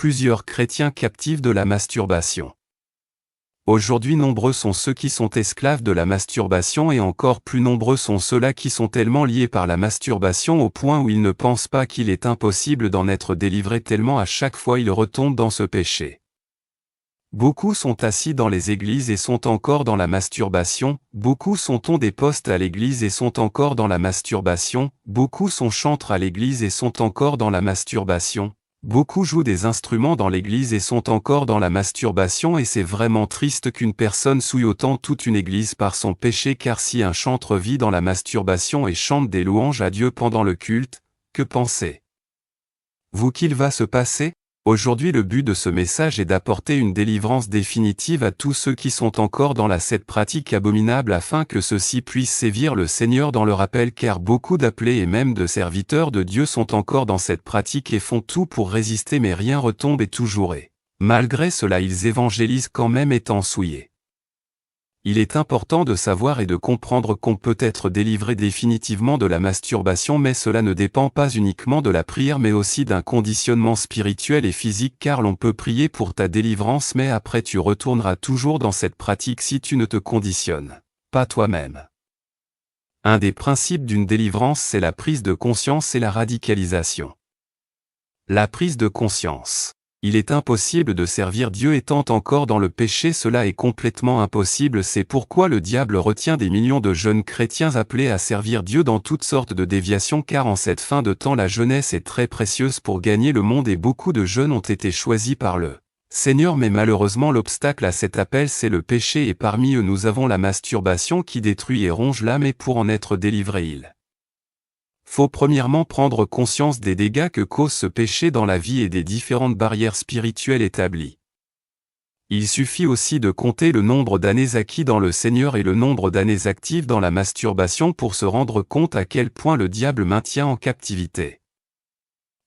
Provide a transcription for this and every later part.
plusieurs chrétiens captifs de la masturbation. Aujourd'hui nombreux sont ceux qui sont esclaves de la masturbation et encore plus nombreux sont ceux-là qui sont tellement liés par la masturbation au point où ils ne pensent pas qu'il est impossible d'en être délivrés tellement à chaque fois ils retombent dans ce péché. Beaucoup sont assis dans les églises et sont encore dans la masturbation, beaucoup ont des postes à l'église et sont encore dans la masturbation, beaucoup sont chantres à l'église et sont encore dans la masturbation. Beaucoup jouent des instruments dans l'église et sont encore dans la masturbation et c'est vraiment triste qu'une personne souille autant toute une église par son péché car si un chantre vit dans la masturbation et chante des louanges à Dieu pendant le culte, que pensez-vous qu'il va se passer? Aujourd'hui le but de ce message est d'apporter une délivrance définitive à tous ceux qui sont encore dans cette pratique abominable afin que ceux-ci puissent sévir le Seigneur dans le rappel car beaucoup d'appelés et même de serviteurs de Dieu sont encore dans cette pratique et font tout pour résister mais rien retombe et toujours et, malgré cela ils évangélisent quand même étant souillés. Il est important de savoir et de comprendre qu'on peut être délivré définitivement de la masturbation mais cela ne dépend pas uniquement de la prière mais aussi d'un conditionnement spirituel et physique car l'on peut prier pour ta délivrance mais après tu retourneras toujours dans cette pratique si tu ne te conditionnes pas toi-même. Un des principes d'une délivrance c'est la prise de conscience et la radicalisation. La prise de conscience. Il est impossible de servir Dieu étant encore dans le péché, cela est complètement impossible, c'est pourquoi le diable retient des millions de jeunes chrétiens appelés à servir Dieu dans toutes sortes de déviations car en cette fin de temps la jeunesse est très précieuse pour gagner le monde et beaucoup de jeunes ont été choisis par le Seigneur mais malheureusement l'obstacle à cet appel c'est le péché et parmi eux nous avons la masturbation qui détruit et ronge l'âme et pour en être délivré il faut premièrement prendre conscience des dégâts que cause ce péché dans la vie et des différentes barrières spirituelles établies. Il suffit aussi de compter le nombre d'années acquis dans le Seigneur et le nombre d'années actives dans la masturbation pour se rendre compte à quel point le diable maintient en captivité.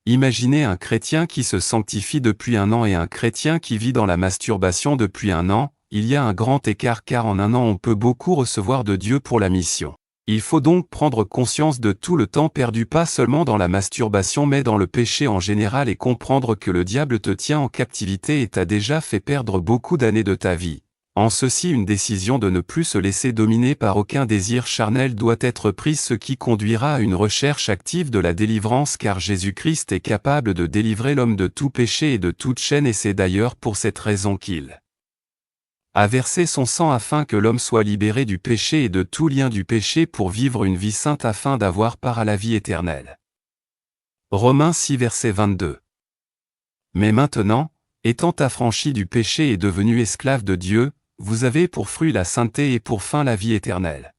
Imaginez un chrétien qui se sanctifie depuis 1 an et un chrétien qui vit dans la masturbation depuis 1 an, il y a un grand écart car en 1 an on peut beaucoup recevoir de Dieu pour la mission. Il faut donc prendre conscience de tout le temps perdu pas seulement dans la masturbation mais dans le péché en général et comprendre que le diable te tient en captivité et t'a déjà fait perdre beaucoup d'années de ta vie. En ceci une décision de ne plus se laisser dominer par aucun désir charnel doit être prise ce qui conduira à une recherche active de la délivrance car Jésus-Christ est capable de délivrer l'homme de tout péché et de toute chaîne et c'est d'ailleurs pour cette raison qu'il a versé son sang afin que l'homme soit libéré du péché et de tout lien du péché pour vivre une vie sainte afin d'avoir part à la vie éternelle. Romains 6 verset 22. Mais maintenant, étant affranchis du péché et devenus esclaves de Dieu, vous avez pour fruit la sainteté et pour fin la vie éternelle.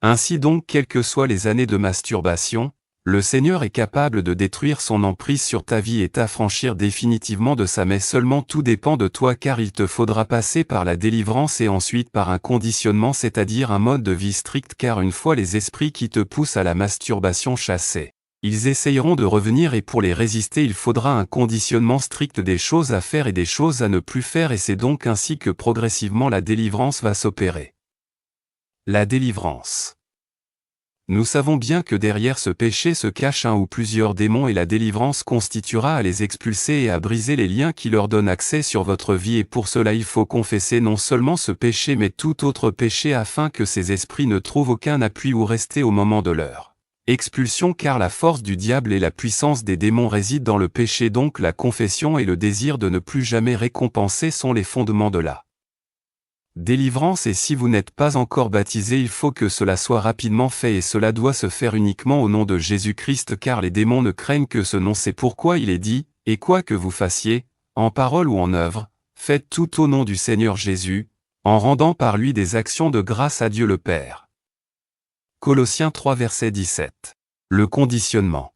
Ainsi donc quelles que soient les années de masturbation, le Seigneur est capable de détruire son emprise sur ta vie et t'affranchir définitivement de ça mais seulement tout dépend de toi car il te faudra passer par la délivrance et ensuite par un conditionnement c'est-à-dire un mode de vie strict car une fois les esprits qui te poussent à la masturbation chassés, ils essayeront de revenir et pour les résister il faudra un conditionnement strict des choses à faire et des choses à ne plus faire et c'est donc ainsi que progressivement la délivrance va s'opérer. La délivrance. Nous savons bien que derrière ce péché se cache un ou plusieurs démons et la délivrance constituera à les expulser et à briser les liens qui leur donnent accès sur votre vie et pour cela il faut confesser non seulement ce péché mais tout autre péché afin que ces esprits ne trouvent aucun appui ou rester au moment de leur expulsion car la force du diable et la puissance des démons résident dans le péché donc la confession et le désir de ne plus jamais récompenser sont les fondements de la délivrance et si vous n'êtes pas encore baptisé il faut que cela soit rapidement fait et cela doit se faire uniquement au nom de Jésus-Christ car les démons ne craignent que ce nom c'est pourquoi il est dit, et quoi que vous fassiez, en parole ou en œuvre, faites tout au nom du Seigneur Jésus, en rendant par lui des actions de grâce à Dieu le Père. Colossiens 3 verset 17. Le conditionnement.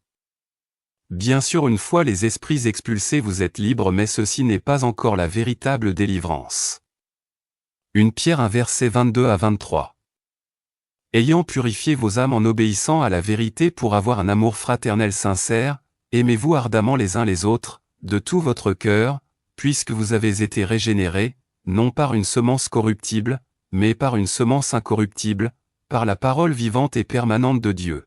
Bien sûr une fois les esprits expulsés vous êtes libre mais ceci n'est pas encore la véritable délivrance. 1 Pierre 1 verset 22 à 23. Ayant purifié vos âmes en obéissant à la vérité pour avoir un amour fraternel sincère, aimez-vous ardemment les uns les autres, de tout votre cœur, puisque vous avez été régénérés, non par une semence corruptible, mais par une semence incorruptible, par la parole vivante et permanente de Dieu.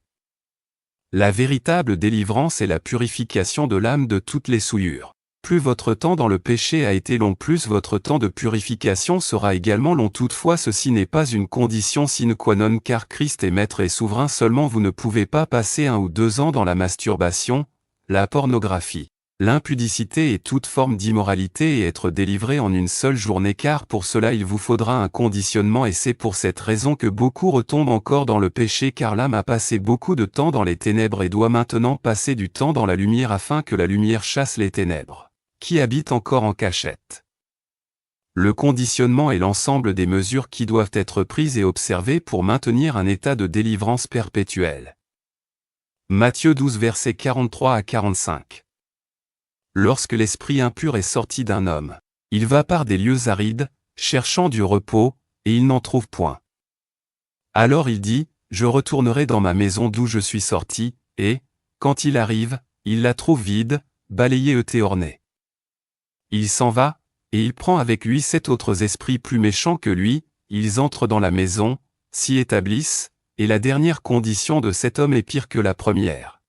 La véritable délivrance est la purification de l'âme de toutes les souillures. Plus votre temps dans le péché a été long, plus votre temps de purification sera également long. Toutefois, ceci n'est pas une condition sine qua non, car Christ est maître et souverain. Seulement, vous ne pouvez pas passer 1 ou 2 ans dans la masturbation, la pornographie, l'impudicité et toute forme d'immoralité et être délivré en une seule journée, car pour cela il vous faudra un conditionnement, et c'est pour cette raison que beaucoup retombent encore dans le péché, car l'âme a passé beaucoup de temps dans les ténèbres et doit maintenant passer du temps dans la lumière afin que la lumière chasse les ténèbres qui habitent encore en cachette. Le conditionnement est l'ensemble des mesures qui doivent être prises et observées pour maintenir un état de délivrance perpétuelle. Matthieu 12 versets 43 à 45. Lorsque l'esprit impur est sorti d'un homme, il va par des lieux arides, cherchant du repos, et il n'en trouve point. Alors il dit, « Je retournerai dans ma maison d'où je suis sorti, » et, quand il arrive, il la trouve vide, balayée et ornée. Il s'en va, et il prend avec lui 7 autres esprits plus méchants que lui, ils entrent dans la maison, s'y établissent, et la dernière condition de cet homme est pire que la première.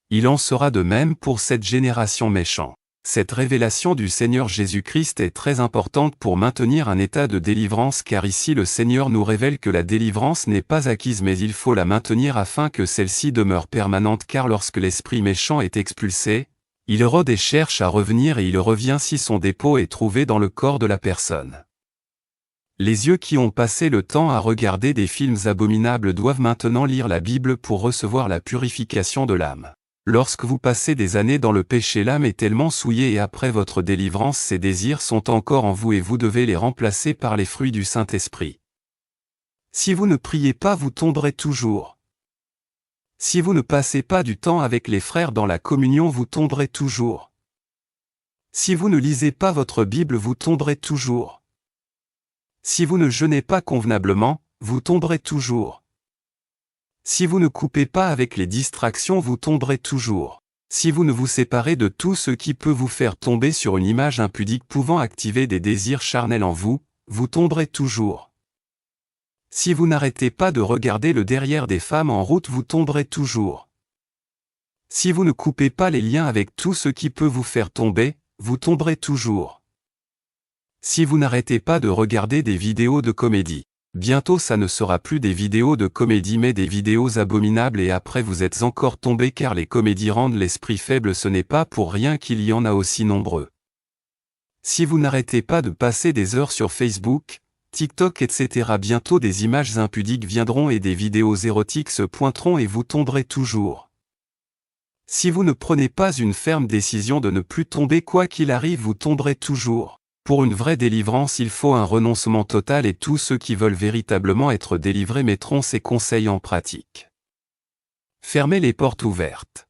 Il en sera de même pour cette génération méchante. Cette révélation du Seigneur Jésus-Christ est très importante pour maintenir un état de délivrance, car ici le Seigneur nous révèle que la délivrance n'est pas acquise, mais il faut la maintenir afin que celle-ci demeure permanente, car lorsque l'esprit méchant est expulsé, il rôde et cherche à revenir, et il revient si son dépôt est trouvé dans le corps de la personne. Les yeux qui ont passé le temps à regarder des films abominables doivent maintenant lire la Bible pour recevoir la purification de l'âme. Lorsque vous passez des années dans le péché, l'âme est tellement souillée, et après votre délivrance, ses désirs sont encore en vous et vous devez les remplacer par les fruits du Saint-Esprit. Si vous ne priez pas, vous tomberez toujours. Si vous ne passez pas du temps avec les frères dans la communion, vous tomberez toujours. Si vous ne lisez pas votre Bible, vous tomberez toujours. Si vous ne jeûnez pas convenablement, vous tomberez toujours. Si vous ne coupez pas avec les distractions, vous tomberez toujours. Si vous ne vous séparez de tout ce qui peut vous faire tomber sur une image impudique pouvant activer des désirs charnels en vous, vous tomberez toujours. Si vous n'arrêtez pas de regarder le derrière des femmes en route, vous tomberez toujours. Si vous ne coupez pas les liens avec tout ce qui peut vous faire tomber, vous tomberez toujours. Si vous n'arrêtez pas de regarder des vidéos de comédie, bientôt ça ne sera plus des vidéos de comédie mais des vidéos abominables, et après vous êtes encore tombé, car les comédies rendent l'esprit faible. Ce n'est pas pour rien qu'il y en a aussi nombreux. Si vous n'arrêtez pas de passer des heures sur Facebook, TikTok, etc., bientôt des images impudiques viendront et des vidéos érotiques se pointeront et vous tomberez toujours. Si vous ne prenez pas une ferme décision de ne plus tomber quoi qu'il arrive, vous tomberez toujours. Pour une vraie délivrance, il faut un renoncement total, et tous ceux qui veulent véritablement être délivrés mettront ces conseils en pratique. Fermez les portes ouvertes.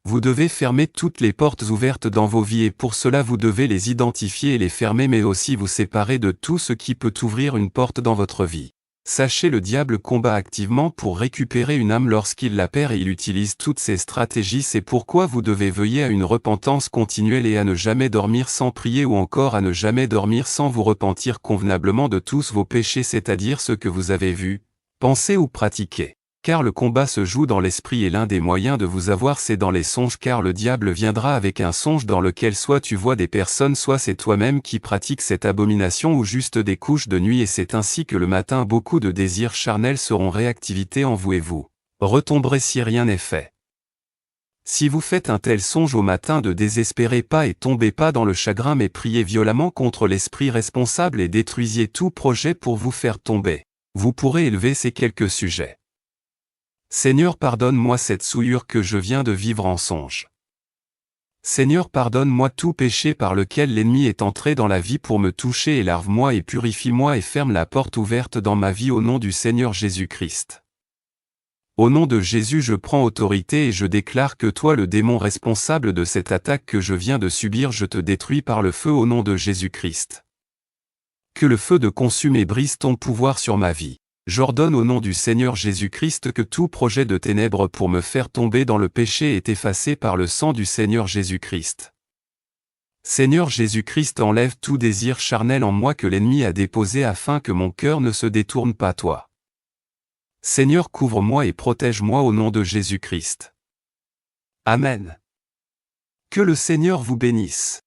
Vous devez fermer toutes les portes ouvertes dans vos vies, et pour cela vous devez les identifier et les fermer, mais aussi vous séparer de tout ce qui peut ouvrir une porte dans votre vie. Sachez, le diable combat activement pour récupérer une âme lorsqu'il la perd, et il utilise toutes ses stratégies. C'est pourquoi vous devez veiller à une repentance continuelle et à ne jamais dormir sans prier, ou encore à ne jamais dormir sans vous repentir convenablement de tous vos péchés, c'est-à-dire ce que vous avez vu, pensé ou pratiqué. Car le combat se joue dans l'esprit, et l'un des moyens de vous avoir, c'est dans les songes, car le diable viendra avec un songe dans lequel soit tu vois des personnes, soit c'est toi-même qui pratiques cette abomination, ou juste des couches de nuit, et c'est ainsi que le matin beaucoup de désirs charnels seront réactivés en vous et vous retomberez si rien n'est fait. Si vous faites un tel songe au matin, ne désespérez pas et tombez pas dans le chagrin, mais priez violemment contre l'esprit responsable et détruisiez tout projet pour vous faire tomber. Vous pourrez élever ces quelques sujets. Seigneur, pardonne-moi cette souillure que je viens de vivre en songe. Seigneur, pardonne-moi tout péché par lequel l'ennemi est entré dans la vie pour me toucher, et lave-moi et purifie-moi et ferme la porte ouverte dans ma vie au nom du Seigneur Jésus-Christ. Au nom de Jésus, je prends autorité et je déclare que toi, le démon responsable de cette attaque que je viens de subir, je te détruis par le feu au nom de Jésus-Christ. Que le feu de consumer brise ton pouvoir sur ma vie. J'ordonne au nom du Seigneur Jésus-Christ que tout projet de ténèbres pour me faire tomber dans le péché est effacé par le sang du Seigneur Jésus-Christ. Seigneur Jésus-Christ, enlève tout désir charnel en moi que l'ennemi a déposé afin que mon cœur ne se détourne pas toi. Seigneur, couvre-moi et protège-moi au nom de Jésus-Christ. Amen. Que le Seigneur vous bénisse.